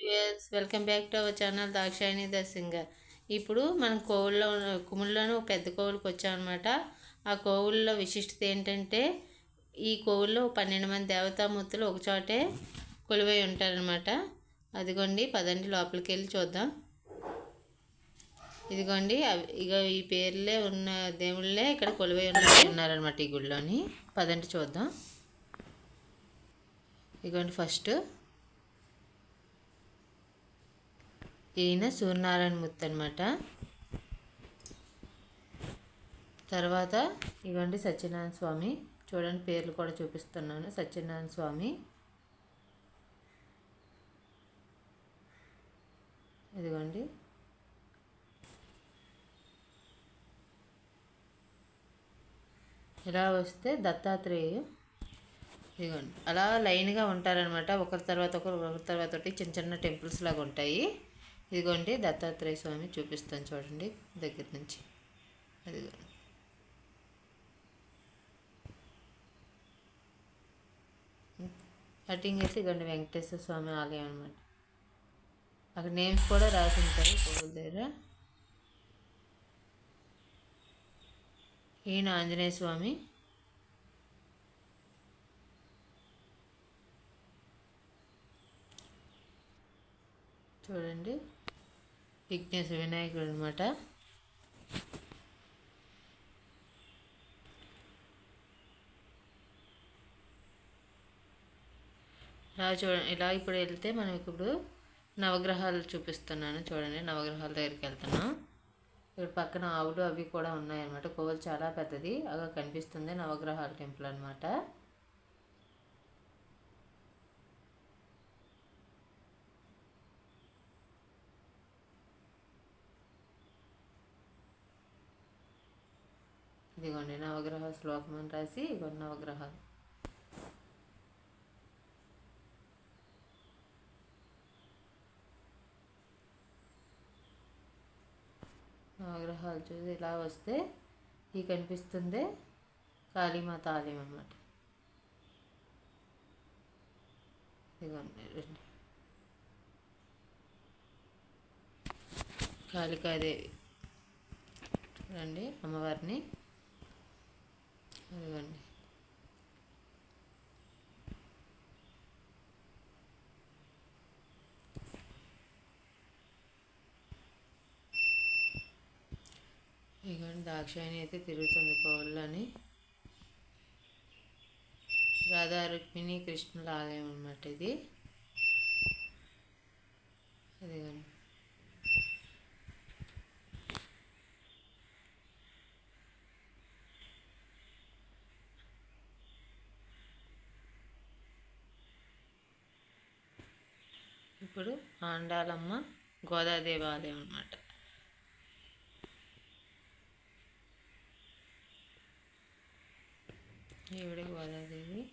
Viewers, welcome back to our channel Dakshayani the singer. ఇప్పుడు మనం కుముల్లోని ఒక పెద్ద కోవులకు వచ్చామన్నమాట. ఆ కోవుల్లో విశిష్టత ఏంటంటే ఈ కోవుల్లో 12 మంది దేవతామూర్తులు ఒకచోటే కొలువై ఉంటారనమాట. అదిగోండి, పదండి లోపలికి వెళ్ళి చూద్దాం. ఇదిగోండి, ఇక ఈ పేర్లే ఉన్న దేవుళ్ళే ఇక్కడ కొలువై ఉన్నారనమాట ఈ గుడిలోని. పదండి చూద్దాం. ఇదిగోండి, ఫస్ట్ ఈయన సూర్యనారాయణ మూర్తి అనమాట. తర్వాత ఇదిగోండి సత్యనారాయణ స్వామి. చూడండి, పేర్లు కూడా చూపిస్తున్నాను. సత్యనారాయణ స్వామి, ఇదిగోండి. ఇలా వస్తే దత్తాత్రేయ, ఇదిగోండి. అలా లైన్గా ఉంటారనమాట, ఒకరి తర్వాత ఒకటి చిన్న చిన్న టెంపుల్స్ లాగా ఉంటాయి. ఇదిగోండి దత్తాత్రేయ స్వామి, చూపిస్తాను చూడండి దగ్గర నుంచి. అదిగోండి, కటింగ్ వేసి ఇదిగోండి వెంకటేశ్వర స్వామి ఆలయం అనమాట. అక్కడ నేమ్స్ కూడా రాసి ఉంటాయి కోవిల దగ్గర. ఈయన ఆంజనేయ స్వామి, చూడండి. విఘ్నేశ్వర వినాయకుడు అనమాట. ఇలా చూడండి. ఇలా ఇప్పుడు వెళ్తే మనం ఇప్పుడు నవగ్రహాలు చూపిస్తున్నాను చూడండి. నవగ్రహాల దగ్గరికి వెళ్తున్నాం. ఇక్కడ పక్కన ఆవులు అవి కూడా ఉన్నాయన్నమాట. కోవిల చాలా పెద్దది, అలా కనిపిస్తుంది. నవగ్రహాల టెంపుల్ అనమాట. ఇదిగోండి నవగ్రహ శ్లోకం అని రాసి, ఇదిగోండి నవగ్రహాలు. నవగ్రహాలు చూసి ఇలా వస్తే ఈ కనిపిస్తుంది కాళీమాత ఆలయం అన్నమాట. ఇదిగోండి రండి, కాళికాదేవి రండి అమ్మవారిని. ఇదిగోండి, ఇదిగోండి దాక్షాయణి అయితే తిరుగుతుంది కోవిల్లోని. రాధా రుక్మిణి కృష్ణుల ఆలయం అన్నమాట ఇది. అదిగోండి, ఇప్పుడు ఆండాలమ్మ గోదాదేవి ఆలయం అన్నమాట. ఈవిడ గోదాదేవి.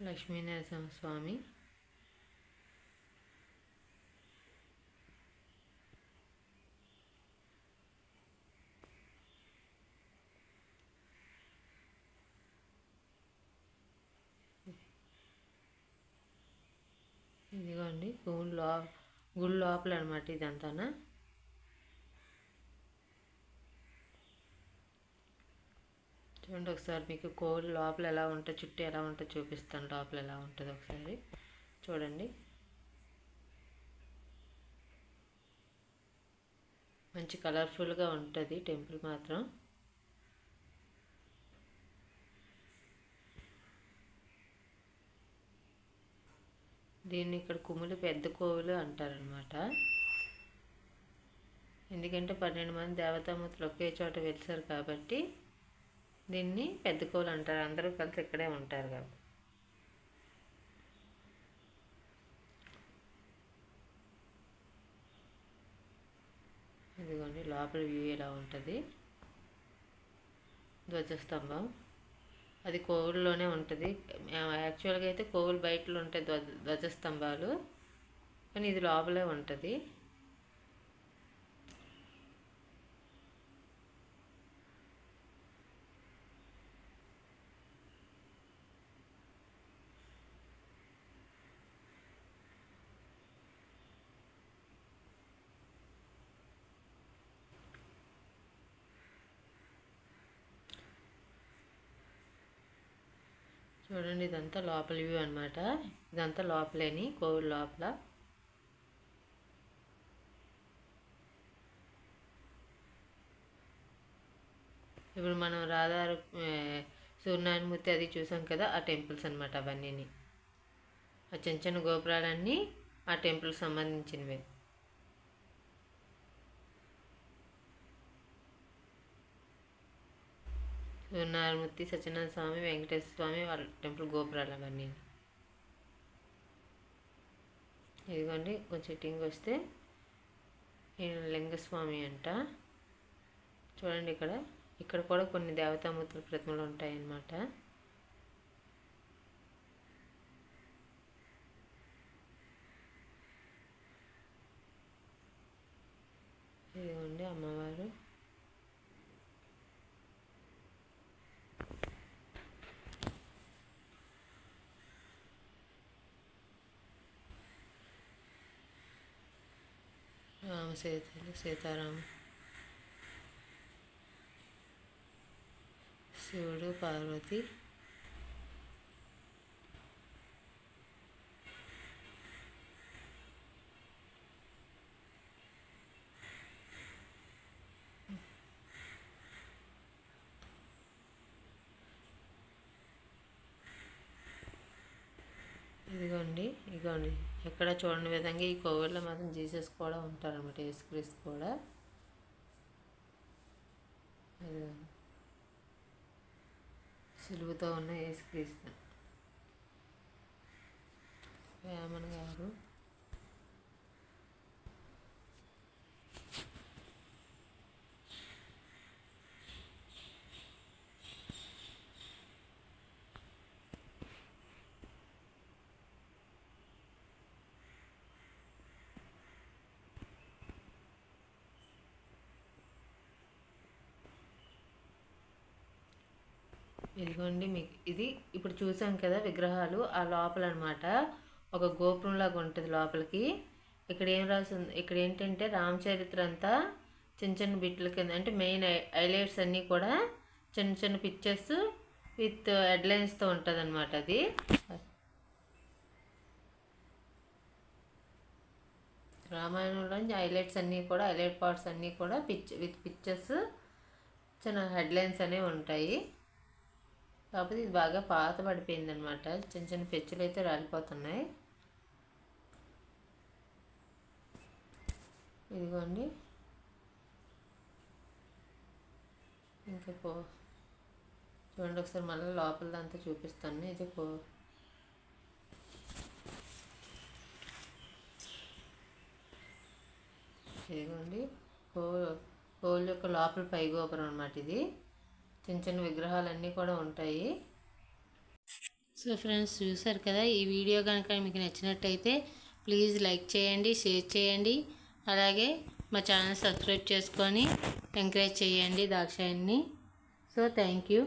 లక్ష్మీనరసింహ స్వామి, ఇదిగోండి గుడి లోపల అనమాట ఇదంతానా. చూడండి ఒకసారి మీకు కోవిల లోపల ఎలా ఉంటుంది, చుట్టూ ఎలా ఉంటుంది చూపిస్తాను. లోపల ఎలా ఉంటుంది ఒకసారి చూడండి. మంచి కలర్ఫుల్గా ఉంటుంది టెంపుల్ మాత్రం. దీన్ని ఇక్కడ కుములు పెద్ద కోవులు అంటారనమాట. ఎందుకంటే 12 మంది దేవతామూర్తులు ఒకే చోట వెలిసారు కాబట్టి దీన్ని పెద్ద కోవులు అంటారు. అందరూ కలిసి ఇక్కడే ఉంటారు కాబట్టి. ఇదిగోండి లోపల వ్యూ ఎలా ఉంటుంది. ధ్వజస్తంభం అది కోవిల్లోనే ఉంటుంది. యాక్చువల్గా అయితే కోవిల్ బయటలో ఉంటాయి ధ్వజస్తంభాలు, కానీ ఇది లోపలే ఉంటుంది. చూడండి, ఇదంతా లోపల వ్యూ అనమాట. ఇదంతా లోపలేని కోవిల్ లోపల. ఇప్పుడు మనం సూర్యనారాయణమూర్తి అది చూసాం కదా, ఆ టెంపుల్స్ అనమాట అవన్నీ. ఆ చిన్న చిన్న గోపురాలన్నీ ఆ టెంపుల్కి సంబంధించినవే. సూర్యనారాయణమూర్తి, సత్యనారాయణ స్వామి, వెంకటేశ్వర స్వామి వాళ్ళ టెంపుల్ గోపురాలు అవన్నీ. ఇదిగోండి, కొంచెం టింగ్ వస్తే ఈయన లింగస్వామి అంట. చూడండి, ఇక్కడ కూడా కొన్ని దేవతామూర్తుల ప్రతిమలు ఉంటాయన్నమాట. ఇదిగోండి అమ్మవారు. సీతారాము, శివుడు, పార్వతి. ఇదిగోండి ఎక్కడ చూడని విధంగా ఈ కోవిల్లో మాత్రం జీసస్ కూడా ఉంటారన్నమాట, యేసుక్రీస్తు కూడా. సిలువతో ఉన్న యేసుక్రీస్తు. వేమన గారు. ఇదిగోండి, మీకు ఇది ఇప్పుడు చూసాం కదా విగ్రహాలు, ఆ లోపల అనమాట ఒక గోపురంలాగా ఉంటుంది లోపలికి. ఇక్కడ ఏం రాసింది, ఇక్కడ ఏంటంటే రామచరిత్ర అంతా చిన్న చిన్న బిట్ల కింద, అంటే మెయిన్ హైలైట్స్ అన్నీ కూడా చిన్న చిన్న పిక్చర్స్ విత్ హెడ్లైన్స్తో ఉంటుంది అనమాట. అది రామాయణంలోంచి హైలైట్స్ అన్నీ కూడా, హైలైట్ పార్ట్స్ అన్నీ కూడా విత్ పిక్చర్స్, చిన్న హెడ్లైన్స్ అనేవి ఉంటాయి. కాకపోతే ఇది బాగా పాత పడిపోయింది అనమాట. చిన్న చిన్న పెచ్చులు అయితే రాలిపోతున్నాయి. ఇదిగోండి, ఇంకా చూడండి ఒకసారి మళ్ళీ లోపలదంతా చూపిస్తాను. ఇది ఇదిగోండి కోవిల్ యొక్క లోపల పై గోపురం అనమాట. ఇది చిన్న చిన్న విగ్రహాలన్నీ కూడా ఉంటాయి. సో ఫ్రెండ్స్, చూసారు కదా, ఈ వీడియో కనుక మీకు నచ్చినట్టయితే ప్లీజ్ లైక్ చేయండి, షేర్ చేయండి, అలాగే మా ఛానల్ సబ్స్క్రైబ్ చేసుకొని ఎంకరేజ్ చేయండి దాక్షాయిని. So thank you.